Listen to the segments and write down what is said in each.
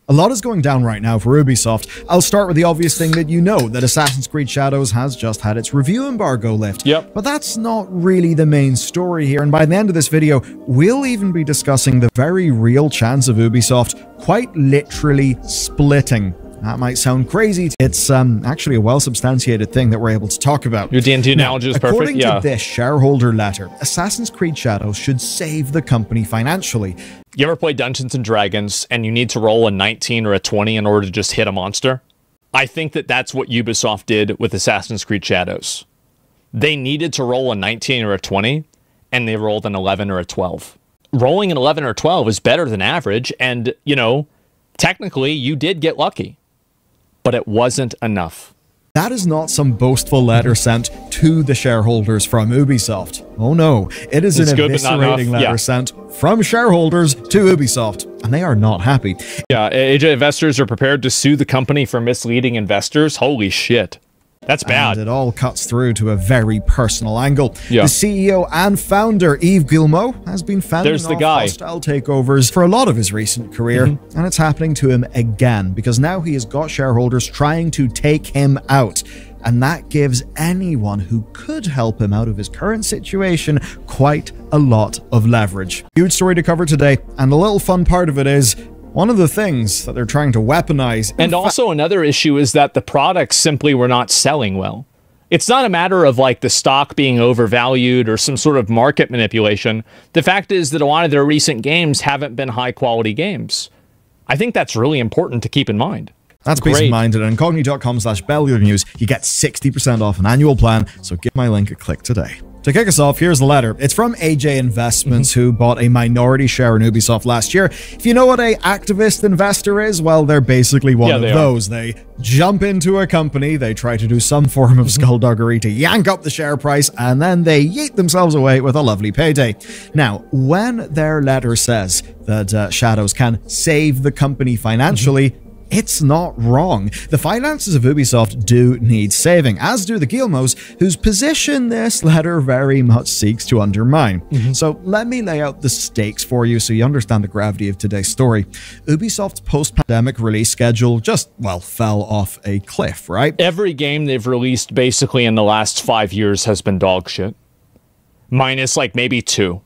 A lot is going down right now for Ubisoft. I'll start with the obvious thing that you know, that Assassin's Creed Shadows has just had its review embargo lift. Yep. But that's not really the main story here, and by the end of this video, we'll even be discussing the very real chance of Ubisoft quite literally splitting. That might sound crazy. It's actually a well-substantiated thing that we're able to talk about. Your D&D analogy is perfect. According to this shareholder letter, Assassin's Creed Shadows should save the company financially. You ever play Dungeons & Dragons and you need to roll a 19 or a 20 in order to just hit a monster? I think that that's what Ubisoft did with Assassin's Creed Shadows. They needed to roll a 19 or a 20, and they rolled an 11 or a 12. Rolling an 11 or 12 is better than average, and, you know, technically you did get lucky. But it wasn't enough. That is not some boastful letter sent to the shareholders from Ubisoft. Oh no, it is an eviscerating letter sent from shareholders to Ubisoft, and they are not happy. Yeah, AJ investors are prepared to sue the company for misleading investors. Holy shit. That's bad. And it all cuts through to a very personal angle. Yeah. The CEO and founder, Yves Guillemot, has been fending off hostile takeovers for a lot of his recent career, and it's happening to him again, because now he has got shareholders trying to take him out. And that gives anyone who could help him out of his current situation quite a lot of leverage. Huge story to cover today, and a little fun part of it is, one of the things that they're trying to weaponize... And also another issue is that the products simply were not selling well. It's not a matter of like the stock being overvalued or some sort of market manipulation. The fact is that a lot of their recent games haven't been high quality games. I think that's really important to keep in mind. That's peace of mind. At incognito.com/BellioNews, you get 60% off an annual plan, so give my link a click today. To kick us off, here's the letter. It's from AJ Investments, who bought a minority share in Ubisoft last year. If you know what an activist investor is, well, they're basically one of those. They jump into a company, they try to do some form of skullduggery to yank up the share price, and then they yeet themselves away with a lovely payday. Now, when their letter says that Shadows can save the company financially, it's not wrong. The finances of Ubisoft do need saving, as do the Guillemots, whose position this letter very much seeks to undermine. So let me lay out the stakes for you so you understand the gravity of today's story. Ubisoft's post-pandemic release schedule just, well, fell off a cliff, right? Every game they've released basically in the last 5 years has been dog shit. Minus like maybe 2.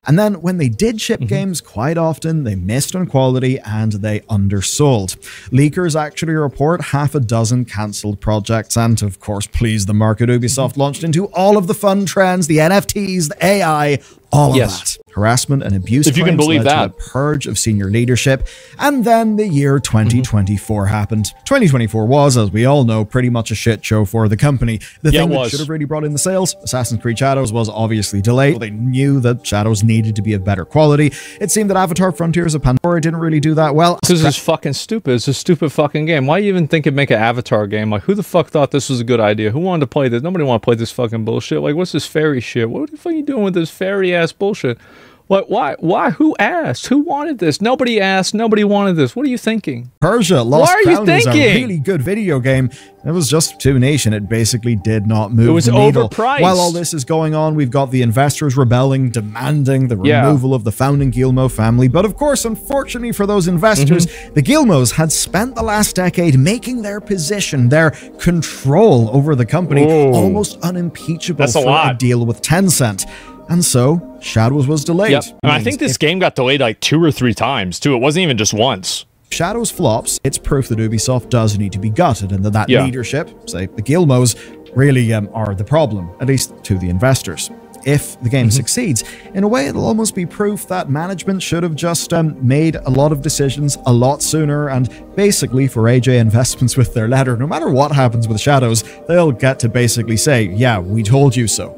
And then when they did ship games, quite often they missed on quality and they undersold. Leakers actually report half a dozen cancelled projects, and of course, please the market, Ubisoft launched into all of the fun trends, the NFTs, the AI, all of that. Harassment and abuse if you can believe led to a purge of senior leadership, and then the year 2024 happened. 2024 was, as we all know, pretty much a shit show for the company. The thing that should have really brought in the sales, Assassin's Creed Shadows, was obviously delayed. They knew that Shadows needed to be of better quality. It seemed that Avatar Frontiers of Pandora didn't really do that well. This is fucking stupid. It's a stupid fucking game. Why you even think of make an Avatar game? Like, who the fuck thought this was a good idea? Who wanted to play this? Nobody wanted to play this fucking bullshit. Like, what's this fairy shit? What the fuck are you doing with this fairy-ass bullshit? What? Why? Who asked? Who wanted this? Nobody asked. Nobody wanted this. What are you thinking? Persia Lost Crown is a really good video game. It was just too niche, and it basically did not move the needle. It was overpriced. While all this is going on, we've got the investors rebelling, demanding the removal of the founding Guillemot family. But of course, unfortunately for those investors, the Guillemots had spent the last decade making their position, their control over the company, almost unimpeachable for a deal with Tencent. And so, Shadows was delayed. And I think this game got delayed like 2 or 3 times, too. It wasn't even just once. If Shadows flops, it's proof that Ubisoft does need to be gutted, and that leadership, say the Guillemots, really are the problem, at least to the investors. If the game succeeds, in a way it'll almost be proof that management should have just made a lot of decisions a lot sooner, and basically for AJ Investments with their letter, no matter what happens with Shadows, they'll get to basically say, yeah, we told you so.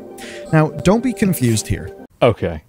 Now, don't be confused here. Okay.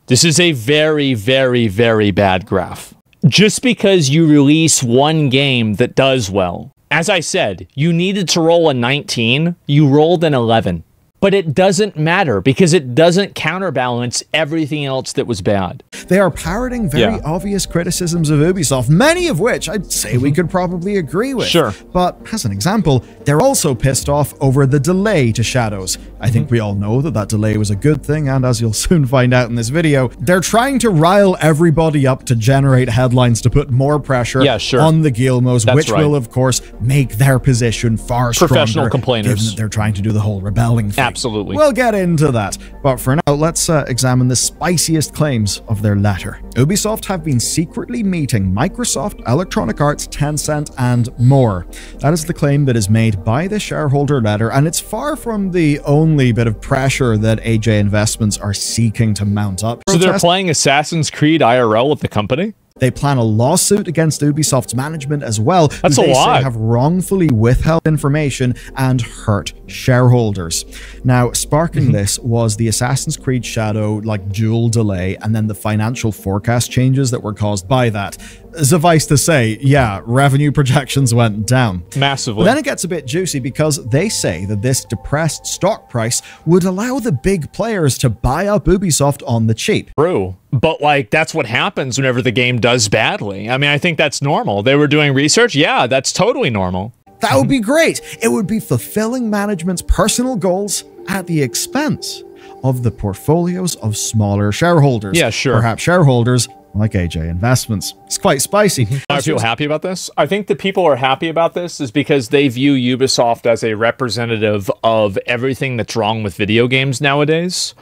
This is a very, very, very bad graph. Just because you release one game that does well. As I said, you needed to roll a 19, you rolled an 11. But it doesn't matter because it doesn't counterbalance everything else that was bad. They are parroting very obvious criticisms of Ubisoft, many of which I'd say we could probably agree with. Sure. But as an example, they're also pissed off over the delay to Shadows. I think we all know that that delay was a good thing, and as you'll soon find out in this video, they're trying to rile everybody up to generate headlines to put more pressure on the Guillemos, which will, of course, make their position far stronger. Professional complainers. Given that they're trying to do the whole rebelling thing. Absolutely. We'll get into that. But for now, let's examine the spiciest claims of their letter. Ubisoft have been secretly meeting Microsoft, Electronic Arts, Tencent, and more. That is the claim that is made by the shareholder letter, and it's far from the only bit of pressure that AJ Investments are seeking to mount up. So they're playing Assassin's Creed IRL with the company? They plan a lawsuit against Ubisoft's management as well. That's a lot. They say have wrongfully withheld information and hurt shareholders. Now, sparking this was the Assassin's Creed Shadow dual delay and then the financial forecast changes that were caused by that. Suffice to say, yeah, revenue projections went down. Massively. But then it gets a bit juicy because they say that this depressed stock price would allow the big players to buy up Ubisoft on the cheap. True. But that's what happens whenever the game does badly. I mean, I think that's normal. They were doing research. Yeah, that's totally normal. That would be great. It would be fulfilling management's personal goals at the expense of the portfolios of smaller shareholders. Yeah, sure. Perhaps shareholders like AJ Investments. It's quite spicy. Are people happy about this? I think the people are happy about this is because they view Ubisoft as a representative of everything that's wrong with video games nowadays.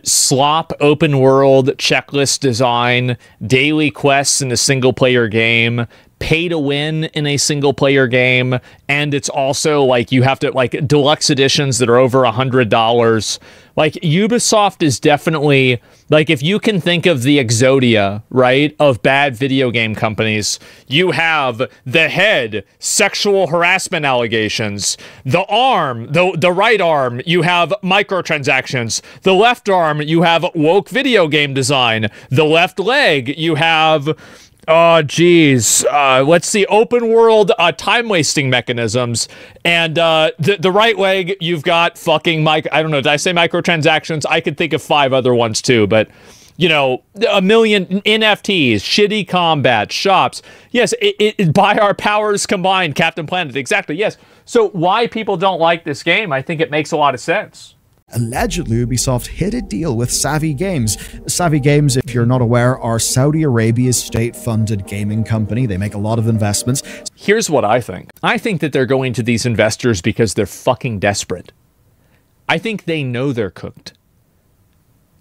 Slop, open world, checklist design, daily quests in a single player game, pay to win in a single player game, and it's also you have to deluxe editions that are over $100. Ubisoft is definitely if you can think of the Exodia, right, of bad video game companies, you have the head, sexual harassment allegations, the arm, the right arm, you have microtransactions, the left arm, you have woke video game design, the left leg, you have let's see, open world time-wasting mechanisms, and the right leg, you've got fucking I don't know, did I say microtransactions? I could think of 5 other ones too, but a million NFTs, shitty combat, shops. Yes, by our powers combined, Captain Planet, exactly, yes. So why people don't like this game, I think it makes a lot of sense. Allegedly, Ubisoft hit a deal with Savvy Games. Savvy Games, if you're not aware, are Saudi Arabia's state-funded gaming company. They make a lot of investments. Here's what I think. I think that they're going to these investors because they're fucking desperate. I think they know they're cooked.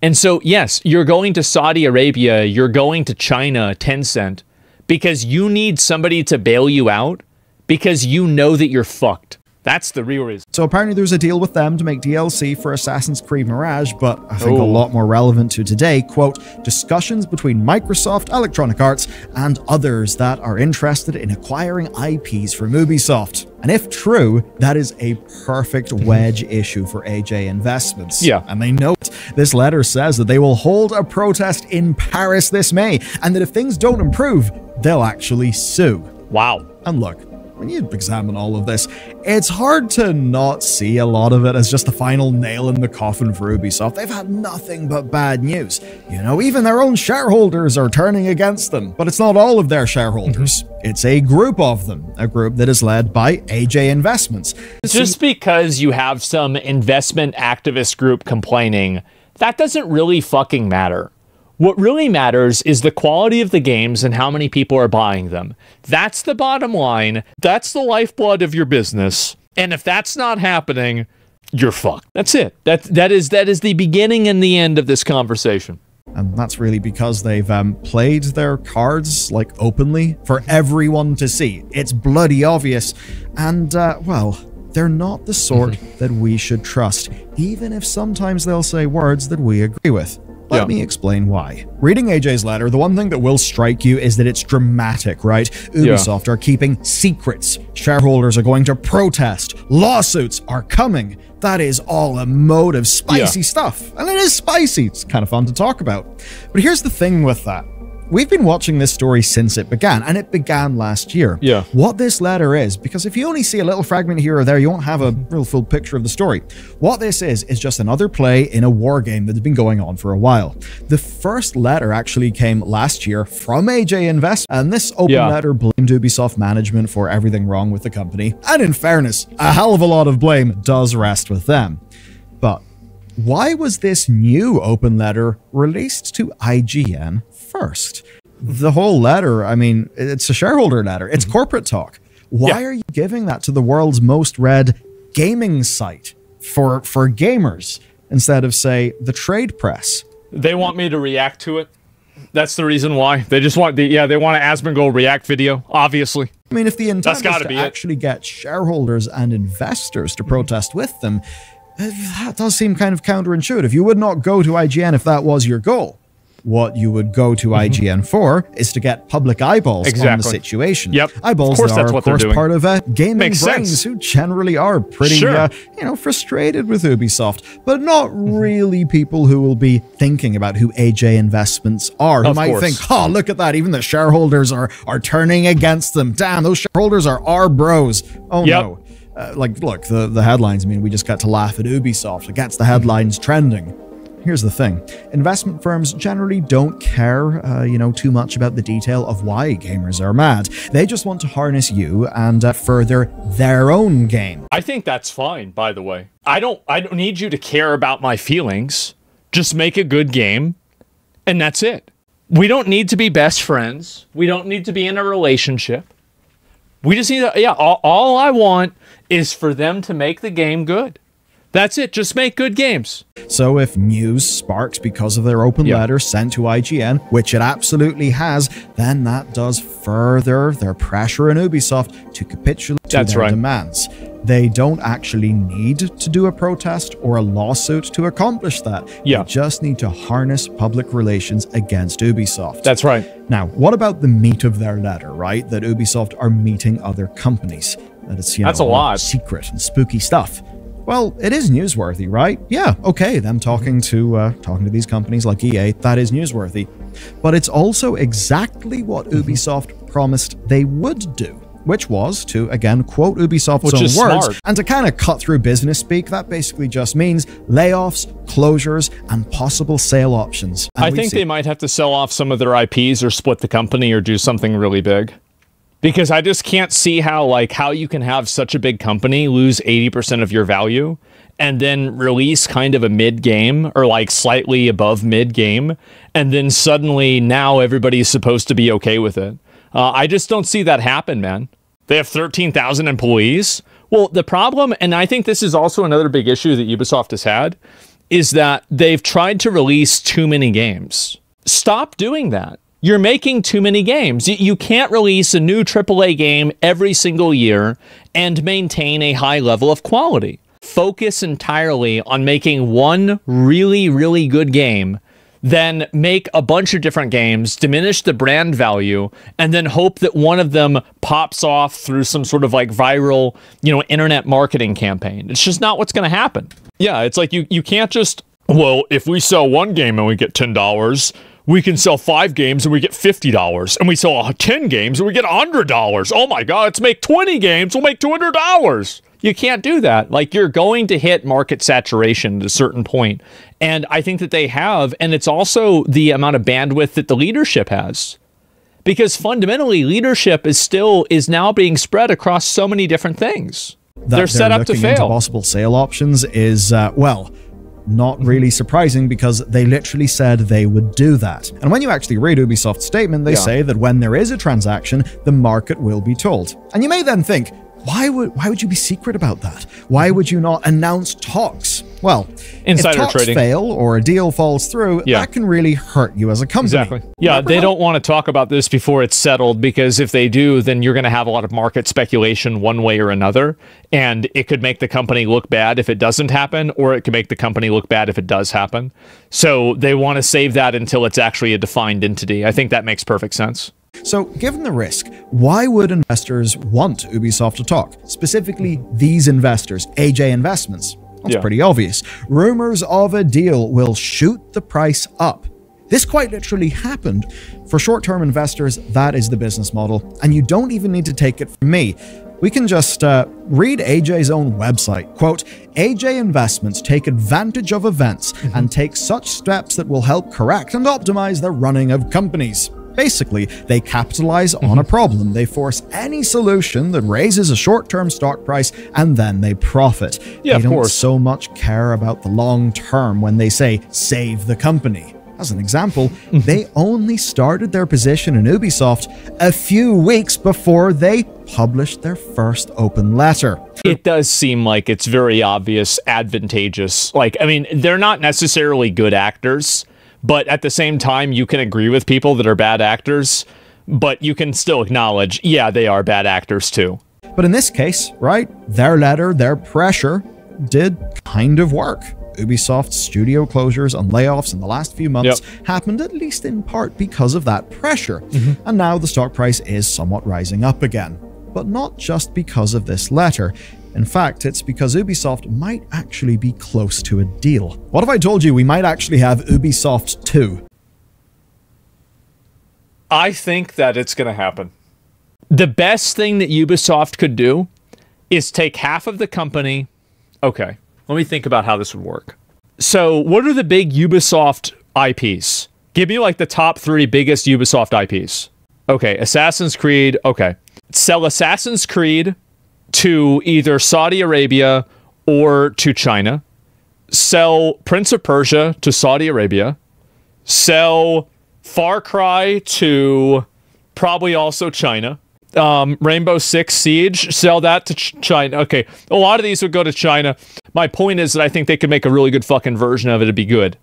And so, yes, you're going to Saudi Arabia, you're going to China, Tencent, because you need somebody to bail you out because you know that you're fucked. That's the real reason. So apparently there's a deal with them to make DLC for Assassin's Creed Mirage, but I think a lot more relevant to today, quote, discussions between Microsoft, Electronic Arts, and others that are interested in acquiring IPs from Ubisoft. And if true, that is a perfect wedge issue for AJ Investments. Yeah. And they note this letter says that they will hold a protest in Paris this May, and that if things don't improve, they'll actually sue. Wow. And look, when you examine all of this, it's hard to not see a lot of it as just the final nail in the coffin for Ubisoft. They've had nothing but bad news. Even their own shareholders are turning against them. But it's not all of their shareholders. It's a group of them, a group that is led by AJ Investments. Just because you have some investment activist group complaining, that doesn't really fucking matter. What really matters is the quality of the games and how many people are buying them. That's the bottom line. That's the lifeblood of your business. And if that's not happening, you're fucked. That's it. That is the beginning and the end of this conversation. And that's really because they've played their cards openly for everyone to see. It's bloody obvious. And, well, they're not the sort that we should trust, even if sometimes they'll say words that we agree with. Let me explain why. Reading AJ's letter, the one thing that will strike you is that it's dramatic, right? Ubisoft are keeping secrets. Shareholders are going to protest. Lawsuits are coming. That is all emotive, spicy stuff. And it is spicy. It's kind of fun to talk about. But here's the thing with that. we've been watching this story since it began, and it began last year. Yeah. What this letter is, because if you only see a little fragment here or there, you won't have a real full picture of the story. What this is just another play in a war game that has been going on for a while. The first letter actually came last year from AJ Invest, and this open letter blamed Ubisoft management for everything wrong with the company. And in fairness, a hell of a lot of blame does rest with them. But why was this new open letter released to IGN first? The whole letter, I mean, it's a shareholder letter. It's corporate talk. Why are you giving that to the world's most read gaming site for gamers instead of, say, the trade press? They want me to react to it. That's the reason why. They just want they want an Asmongold react video, obviously. I mean, if the intent is to actually get shareholders and investors to protest with them, that does seem kind of counterintuitive. You would not go to IGN if that was your goal. What you would go to IGN for is to get public eyeballs on the situation. Yep. Eyeballs that are, of course, part of gaming brains who generally are pretty, frustrated with Ubisoft, but not really people who will be thinking about who AJ Investments are, who might think, oh, look at that, even the shareholders are turning against them. Damn, those shareholders are our bros. Oh, no. Look, the headlines mean we just got to laugh at Ubisoft. It gets the headlines trending. Here's the thing. Investment firms generally don't care, too much about the detail of why gamers are mad. They just want to harness you and further their own game. I think that's fine, by the way. I don't need you to care about my feelings. Just make a good game, and that's it. We don't need to be best friends. We don't need to be in a relationship. We just need to, all I want is for them to make the game good. That's it. Just make good games. So if news sparks because of their open letter sent to IGN, which it absolutely has, then that does further their pressure on Ubisoft to capitulate to their demands. They don't actually need to do a protest or a lawsuit to accomplish that. They just need to harness public relations against Ubisoft. That's right. Now, what about the meat of their letter, right? That Ubisoft are meeting other companies. That it's, that's a lot. Secret and spooky stuff. Well, it is newsworthy, right? Yeah, okay, them talking to these companies like EA, that is newsworthy. But it's also exactly what Ubisoft promised they would do, which was to, again, quote Ubisoft's own words, and to kind of cut through business speak, that basically just means layoffs, closures, and possible sale options. And I think they might have to sell off some of their IPs or split the company or do something really big. Because I just can't see how you can have such a big company lose 80% of your value and then release kind of a mid-game or like slightly above mid-game, and then suddenly now everybody's supposed to be okay with it. I just don't see that happen, man. They have 13,000 employees. Well, the problem, and I think this is also another big issue that Ubisoft has had, is that they've tried to release too many games. Stop doing that. You're making too many games. You can't release a new AAA game every single year and maintain a high level of quality. Focus entirely on making one really, really good game, then make a bunch of different games, diminish the brand value, and then hope that one of them pops off through some sort of like viral, internet marketing campaign. It's just not what's going to happen. Yeah, it's like you can't just, well, if we sell one game and we get $10, we can sell 5 games and we get $50. And we sell 10 games and we get $100. Oh my God, let's make 20 games, we'll make $200. You can't do that. Like, you're going to hit market saturation at a certain point. And I think that they have, and it's also the amount of bandwidth that the leadership has. Because fundamentally, leadership is now being spread across so many different things. They're set up to fail. Possible sale options is, not really surprising, because they literally said they would do that. And when you actually read Ubisoft's statement, they say that when there is a transaction, the market will be told. And you may then think, why would you be secret about that? Why would you not announce talks? Well, insider if talks fail or a deal falls through, that can really hurt you as a company. Exactly. Yeah, they don't want to talk about this before it's settled, because if they do, then you're going to have a lot of market speculation one way or another, and it could make the company look bad if it doesn't happen, or it could make the company look bad if it does happen. So they want to save that until it's actually a defined entity. I think that makes perfect sense. So, given the risk, why would investors want Ubisoft to talk? Specifically, these investors, AJ Investments. That's pretty obvious. Rumors of a deal will shoot the price up. This quite literally happened. For short-term investors, that is the business model, and you don't even need to take it from me. We can just read AJ's own website. Quote, AJ Investments take advantage of events and take such steps that will help correct and optimize the running of companies. Basically, they capitalize on a problem. They force any solution that raises a short-term stock price, and then they profit. Yeah, they don't so much care about the long term when they say, save the company. As an example, they only started their position in Ubisoft a few weeks before they published their first open letter. It does seem like it's very obvious, advantageous. Like, I mean, they're not necessarily good actors, but at the same time, you can agree with people that are bad actors, but you can still acknowledge, yeah, they are bad actors too. But in this case, right, their letter, their pressure did kind of work. Ubisoft's studio closures and layoffs in the last few months happened at least in part because of that pressure. And now the stock price is somewhat rising up again. But not just because of this letter. In fact, it's because Ubisoft might actually be close to a deal. What if I told you we might actually have Ubisoft 2? I think that it's going to happen. The best thing that Ubisoft could do is take half of the company. Okay, let me think about how this would work. So what are the big Ubisoft IPs? Give me like the top 3 biggest Ubisoft IPs. Okay, Assassin's Creed. Okay. Sell Assassin's Creed to either Saudi Arabia or to China. Sell Prince of Persia to Saudi Arabia. Sell Far Cry to probably also China. Rainbow Six Siege, sell that to China. Okay, a lot of these would go to China. My point is that I think they could make a really good fucking version of it to be good.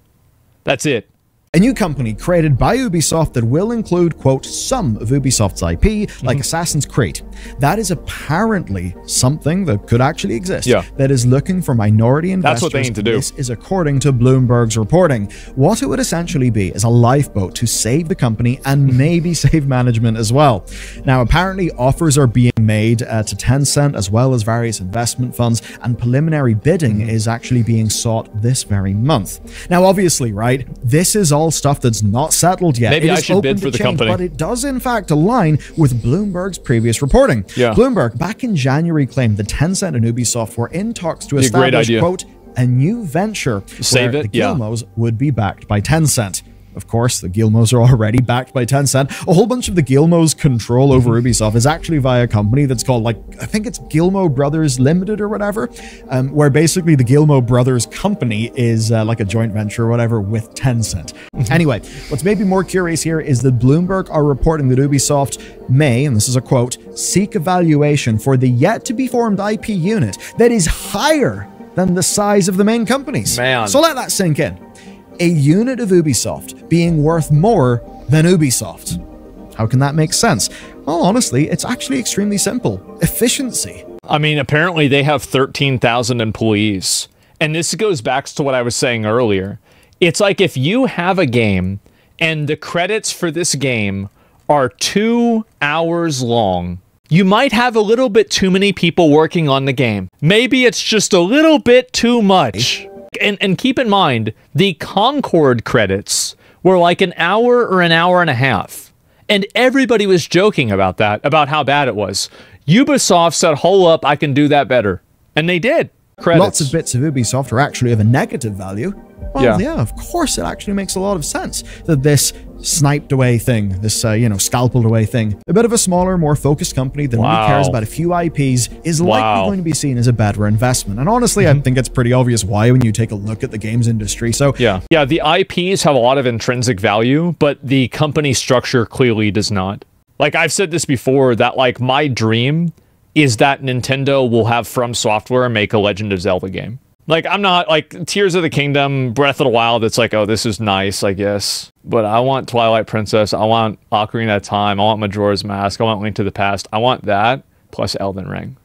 That's it. A new company created by Ubisoft that will include, quote, some of Ubisoft's IP, like Assassin's Creed. That is apparently something that could actually exist, that is looking for minority investors. That's what they need to do. This is according to Bloomberg's reporting. What it would essentially be is a lifeboat to save the company and maybe save management as well. Now, apparently offers are being made to Tencent as well as various investment funds, and preliminary bidding is actually being sought this very month. Now, obviously, right, this is all stuff that's not settled yet. Maybe I should bid for the company. But it does in fact align with Bloomberg's previous reporting. Bloomberg back in January claimed that Tencent and Ubisoft were in talks to establish, quote, a new venture where the Gilmos would be backed by Tencent. Of course, the Gilmos are already backed by Tencent. A whole bunch of the Gilmos' control over Ubisoft is actually via a company that's called, like, I think it's Gilmo Brothers Limited or whatever, where basically the Gilmo Brothers company is like a joint venture or whatever with Tencent. Anyway, what's maybe more curious here is that Bloomberg are reporting that Ubisoft may, and this is a quote, seek evaluation for the yet-to-be-formed IP unit that is higher than the size of the main companies. Man. So let that sink in. A unit of Ubisoft being worth more than Ubisoft. How can that make sense? Well, honestly, it's actually extremely simple. Efficiency. I mean, apparently they have 13,000 employees. And this goes back to what I was saying earlier. It's like if you have a game and the credits for this game are 2 hours long, you might have a little bit too many people working on the game. Maybe it's just a little bit too much. And keep in mind, the Concord credits were like an hour or an hour and a half. And everybody was joking about that, about how bad it was. Ubisoft said, hold up, I can do that better. And they did. Credits. Lots of bits of Ubisoft are actually of a negative value. Well, yeah, of course it actually makes a lot of sense that this sniped away thing, this, scalpeled away thing, a bit of a smaller, more focused company that only cares about a few IPs is likely going to be seen as a better investment. And honestly, I think it's pretty obvious why when you take a look at the games industry. So yeah, the IPs have a lot of intrinsic value, but the company structure clearly does not. Like I've said this before, that like my dream is that Nintendo will have From Software make a Legend of Zelda game. Like, I'm not, like, Tears of the Kingdom, Breath of the Wild, it's like, oh, this is nice, I guess. But I want Twilight Princess, I want Ocarina of Time, I want Majora's Mask, I want Link to the Past. I want that, plus Elden Ring.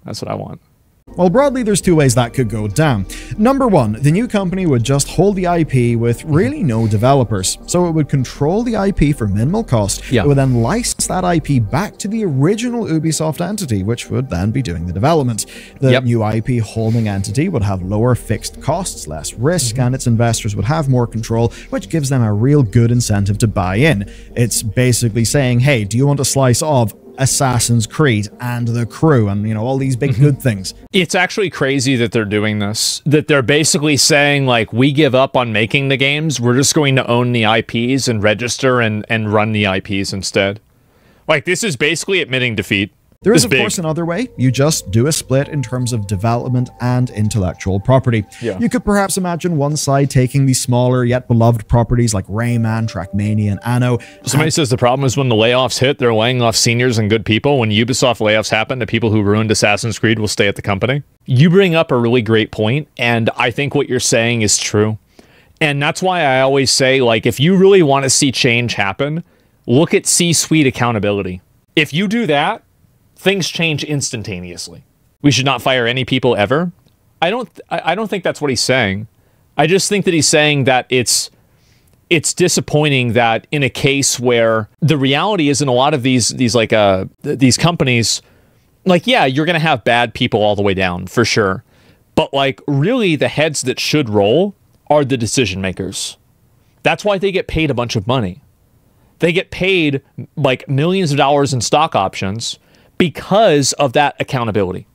That's what I want. Well, broadly, there's two ways that could go down. Number one, the new company would just hold the IP with really no developers. So it would control the IP for minimal cost. Yeah. It would then license that IP back to the original Ubisoft entity, which would then be doing the development. The new IP holding entity would have lower fixed costs, less risk, and its investors would have more control, which gives them a real good incentive to buy in. It's basically saying, hey, do you want a slice of Assassin's Creed and The Crew and, you know, all these big good things? It's actually crazy that they're doing this, that they're basically saying, like, we give up on making the games, we're just going to own the IPs and register and run the IPs instead. Like, this is basically admitting defeat. There is, of course, another way. You just do a split in terms of development and intellectual property. Yeah. You could perhaps imagine one side taking the smaller yet beloved properties like Rayman, Trackmania, and Anno. Somebody says the problem is when the layoffs hit, they're laying off seniors and good people. When Ubisoft layoffs happen, the people who ruined Assassin's Creed will stay at the company. You bring up a really great point, and I think what you're saying is true. And that's why I always say, like, if you really want to see change happen, look at C-suite accountability. If you do that, things change instantaneously. We should not fire any people ever. I don't think that's what he's saying. I just think that he's saying that it's disappointing that in a case where the reality is in a lot of these companies, like, yeah, you're going to have bad people all the way down for sure. But like, really the heads that should roll are the decision makers. That's why they get paid a bunch of money. They get paid like millions of dollars in stock options because of that accountability.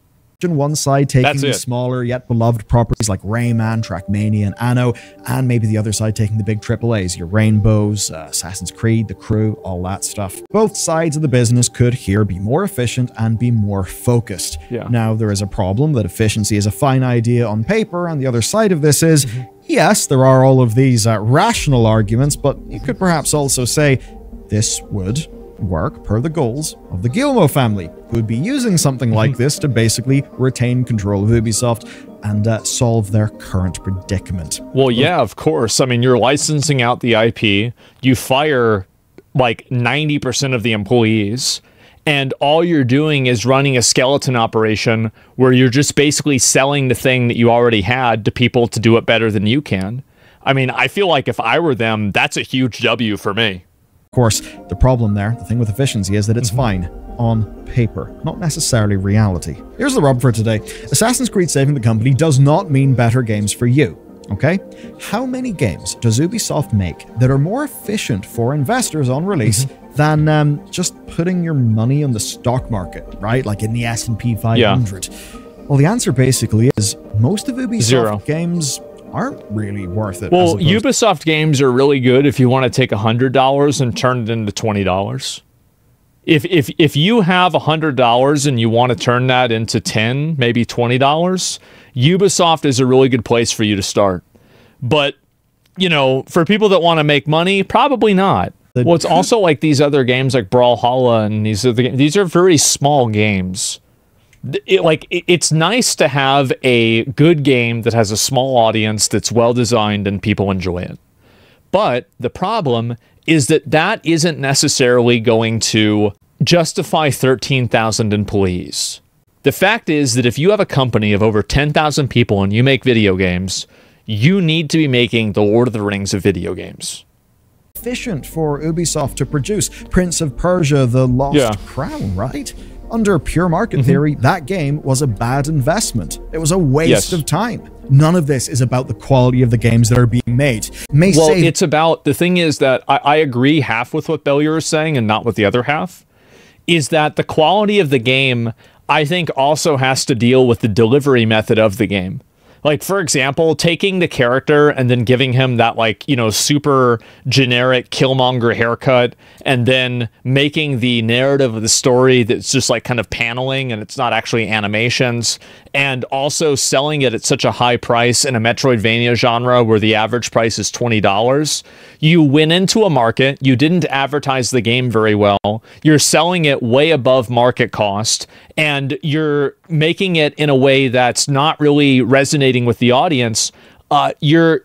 One side taking the smaller yet beloved properties like Rayman, Trackmania, and Anno, and maybe the other side taking the big AAAs, your Rainbows, Assassin's Creed, The Crew, all that stuff. Both sides of the business could here be more efficient and be more focused. Yeah. Now, there is a problem that efficiency is a fine idea on paper, and the other side of this is, yes, there are all of these rational arguments, but you could perhaps also say this would work per the goals of the Guillemot family, who would be using something like this to basically retain control of Ubisoft and solve their current predicament. Well, yeah, of course. I mean, you're licensing out the IP, you fire like 90% of the employees, and all you're doing is running a skeleton operation where you're just basically selling the thing that you already had to people to do it better than you can. I mean, I feel like if I were them, that's a huge W for me. Of course, the problem there, the thing with efficiency, is that it's fine on paper, not necessarily reality. Here's the rub for today. Assassin's Creed saving the company does not mean better games for you, okay? How many games does Ubisoft make that are more efficient for investors on release than just putting your money on the stock market, right? Like in the S&P 500. Yeah. Well, the answer basically is most of Ubisoft games aren't really worth it. Well, Ubisoft games are really good if you want to take $100 and turn it into $20. If you have $100 and you want to turn that into $10, maybe $20, Ubisoft is a really good place for you to start. But, you know, for people that want to make money, probably not. Well, it's also like these other games like Brawlhalla and these are very small games. It's nice to have a good game that has a small audience that's well designed and people enjoy it. But the problem is that that isn't necessarily going to justify 13,000 employees. The fact is that if you have a company of over 10,000 people and you make video games, you need to be making the Lord of the Rings of video games. Efficient for Ubisoft to produce Prince of Persia: The Lost Crown, right? Under pure market theory, that game was a bad investment. It was a waste of time. None of this is about the quality of the games that are being made. It's about, the thing is that I agree half with what Bellier is saying and not with the other half, is that the quality of the game, I think, also has to deal with the delivery method of the game. Like, for example, taking the character and then giving him that, like, you know, super generic Killmonger haircut and then making the narrative of the story that's just like kind of paneling and it's not actually animations, and also selling it at such a high price in a Metroidvania genre where the average price is $20. You went into a market, you didn't advertise the game very well, you're selling it way above market cost, and you're making it in a way that's not really resonating with the audience. You're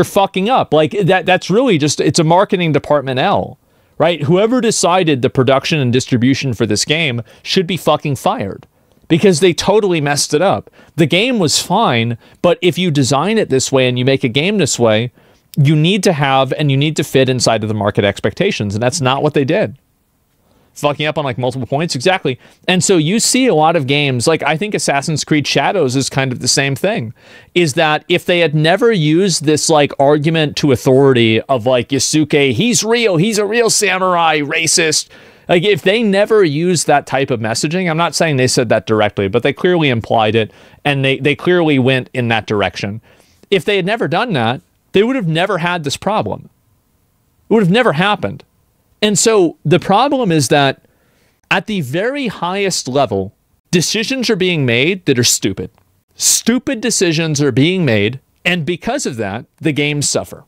fucking up. Like that's really just, it's a marketing department L, right? Whoever decided the production and distribution for this game should be fucking fired, because they totally messed it up. The game was fine, but if you design it this way and you make a game this way, you need to have and you need to fit inside of the market expectations, and that's not what they did. Fucking up on like multiple points, exactly. And so you see a lot of games, like I think Assassin's Creed Shadows is kind of the same thing, is that if they had never used this like argument to authority of like Yasuke, he's real, he's a real samurai, racist, like if they never used that type of messaging, I'm not saying they said that directly, but they clearly implied it, and they clearly went in that direction. If they had never done that, they would have never had this problem. It would have never happened. And so the problem is that at the very highest level, decisions are being made that are stupid. Stupid decisions are being made, and because of that, the games suffer.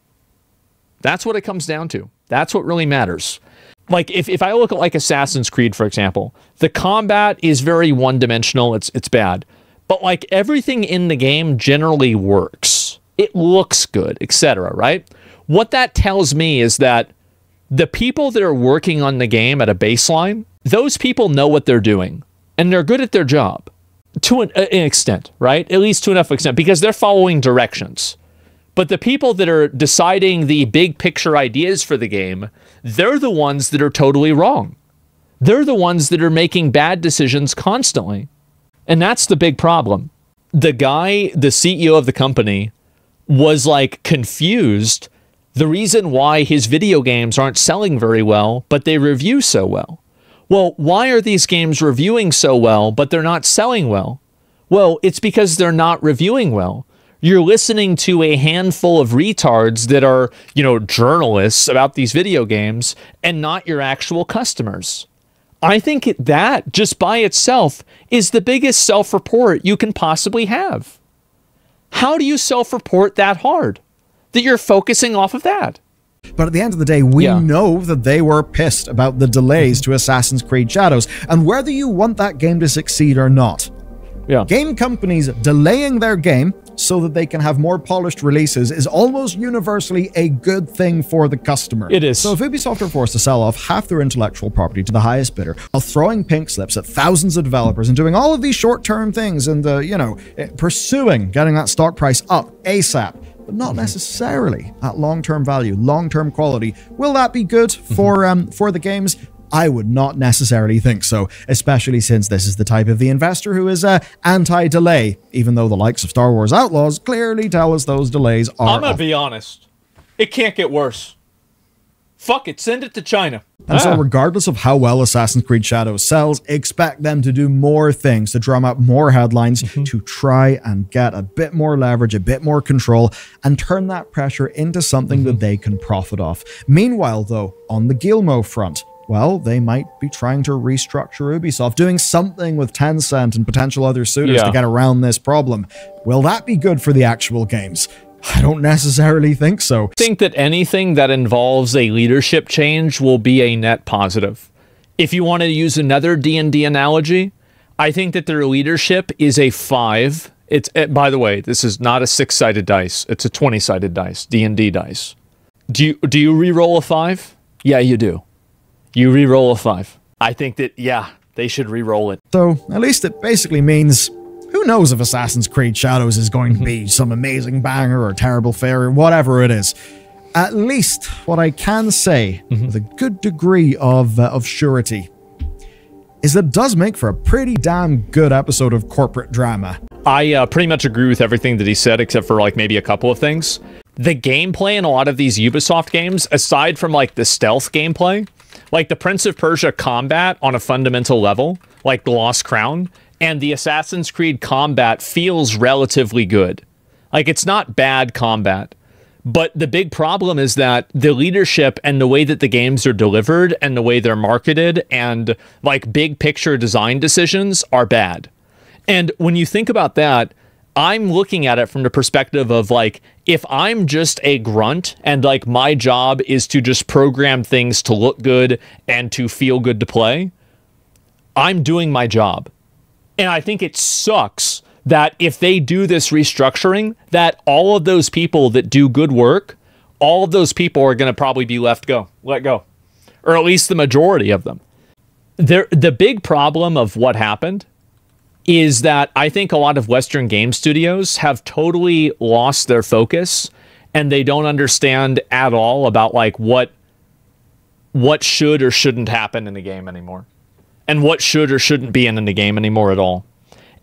That's what it comes down to. That's what really matters. Like if I look at like Assassin's Creed, for example, the combat is very one-dimensional, it's bad. But like everything in the game generally works. It looks good, etc., right? What that tells me is that the people that are working on the game at a baseline, those people know what they're doing, and they're good at their job to an extent, right? At least to enough extent, because they're following directions. But the people that are deciding the big picture ideas for the game, they're the ones that are totally wrong. They're the ones that are making bad decisions constantly. And that's the big problem. The guy, the CEO of the company, was like confused the reason why his video games aren't selling very well, but they review so well. Well, why are these games reviewing so well, but they're not selling well? Well, it's because they're not reviewing well. You're listening to a handful of retards that are, journalists about these video games and not your actual customers. I think that just by itself is the biggest self-report you can possibly have. How do you self-report that hard? That you're focusing off of that. But at the end of the day, we know that they were pissed about the delays to Assassin's Creed Shadows, and whether you want that game to succeed or not. Game companies delaying their game so that they can have more polished releases is almost universally a good thing for the customer. It is. So if Ubisoft are forced to sell off half their intellectual property to the highest bidder, while throwing pink slips at thousands of developers and doing all of these short-term things and, pursuing getting that stock price up ASAP, but not necessarily at long-term value, long-term quality, will that be good for the games? I would not necessarily think so, especially since this is the type of the investor who is anti-delay, even though the likes of Star Wars Outlaws clearly tell us those delays are... I'm gonna be honest. It can't get worse. Fuck it, send it to China. And so regardless of how well Assassin's Creed Shadows sells, expect them to do more things, to drum up more headlines, to try and get a bit more leverage, a bit more control, and turn that pressure into something that they can profit off. Meanwhile, though, on the Guillemot front, well, they might be trying to restructure Ubisoft, doing something with Tencent and potential other suitors to get around this problem. Will that be good for the actual games? I don't necessarily think so. I think that anything that involves a leadership change will be a net positive. If you want to use another D&D analogy, I think that their leadership is a 5. By the way, this is not a 6-sided dice. It's a 20-sided dice, D&D dice. Do you re-roll a 5? Yeah, you do. You re-roll a 5. I think that, they should re-roll it. So, at least it basically means, who knows if Assassin's Creed Shadows is going to be some amazing banger or terrible failure, whatever it is. At least, what I can say, with a good degree of surety, is that it does make for a pretty damn good episode of corporate drama. I pretty much agree with everything that he said, except for like maybe a couple of things. The gameplay in a lot of these Ubisoft games, aside from like the stealth gameplay, like the Prince of Persia combat on a fundamental level, like the Lost Crown, and the Assassin's Creed combat feels relatively good. Like, it's not bad combat. But the big problem is that the leadership and the way that the games are delivered and the way they're marketed and, like, big picture design decisions are bad. And when you think about that, I'm looking at it from the perspective of, like, if I'm just a grunt and, like, my job is to just program things to look good and to feel good to play, I'm doing my job. And I think it sucks that if they do this restructuring, that all of those people that do good work, all of those people are going to probably be let go. Or at least the majority of them. The big problem of what happened is that I think a lot of Western game studios have totally lost their focus, and they don't understand at all about like what should or shouldn't happen in the game anymore, and what should or shouldn't be in the game anymore at all.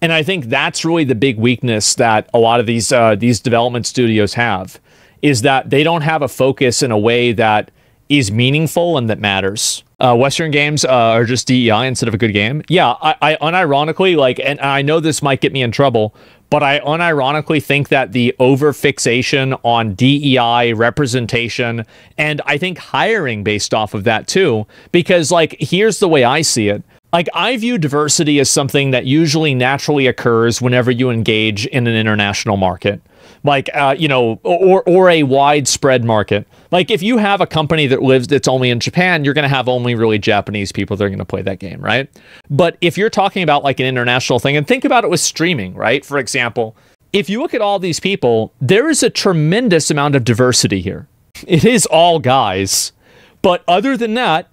And I think that's really the big weakness that a lot of these development studios have, is that they don't have a focus in a way that is meaningful and that matters. Western games are just DEI instead of a good game. Yeah, I unironically, like, and I know this might get me in trouble, but I unironically think that the over-fixation on DEI representation, and I think hiring based off of that too, because, like, here's the way I see it. Like, I view diversity as something that usually naturally occurs whenever you engage in an international market. Like, you know, or a widespread market. Like, if you have a company that's only in Japan, you're going to have only really Japanese people that are going to play that game, right? But if you're talking about like an international thing, and think about it with streaming, right? For example, if you look at all these people, there is a tremendous amount of diversity here. It is all guys. But other than that,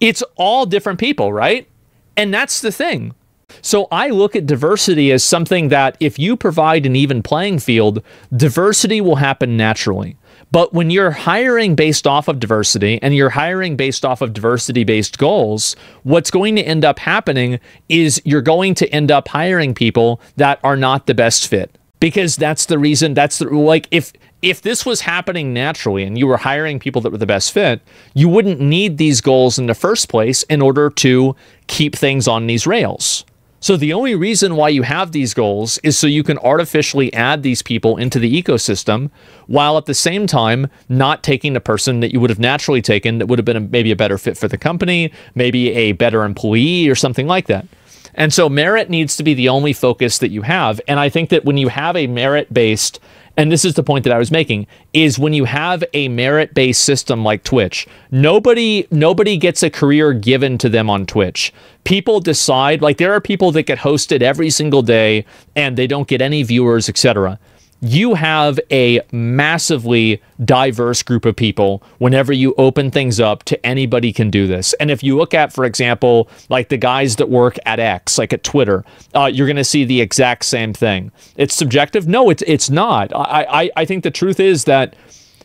it's all different people, right? And that's the thing. So I look at diversity as something that if you provide an even playing field, diversity will happen naturally. But when you're hiring based off of diversity and you're hiring based off of diversity-based goals, what's going to end up happening is you're going to end up hiring people that are not the best fit. Because that's the reason, like, if this was happening naturally and you were hiring people that were the best fit, you wouldn't need these goals in the first place in order to keep things on these rails. So the only reason why you have these goals is so you can artificially add these people into the ecosystem, while at the same time not taking the person that you would have naturally taken that would have been maybe a better fit for the company, maybe a better employee or something like that. And so merit needs to be the only focus that you have. And I think that when you have a merit-based, and this is the point that I was making, is when you have a merit-based system like Twitch, nobody gets a career given to them on Twitch. People decide, like, there are people that get hosted every single day and they don't get any viewers, etc. You have a massively diverse group of people whenever you open things up to anybody can do this. And if you look at, for example, like the guys that work at X, like at Twitter, you're going to see the exact same thing. It's subjective? No, it's not. I think the truth is that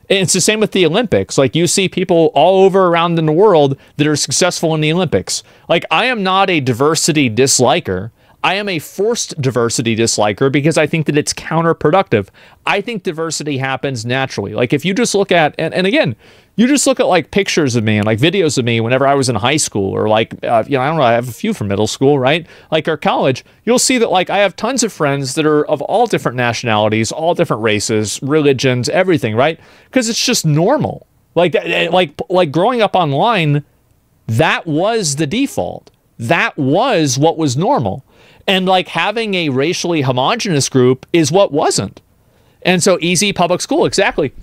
it's the same with the Olympics. Like, you see people all over around in the world that are successful in the Olympics. Like, I am not a diversity disliker. I am a forced diversity disliker because I think that it's counterproductive. I think diversity happens naturally. Like, if you just look at, and again, you just look at like pictures of me and like videos of me whenever I was in high school, or like, you know, I don't know, I have a few from middle school, right? Like, or college, you'll see that like I have tons of friends that are of all different nationalities, all different races, religions, everything, right? Because it's just normal. Like growing up online, that was the default. That was what was normal. And like having a racially homogenous group is what wasn't. And so easy public school, exactly.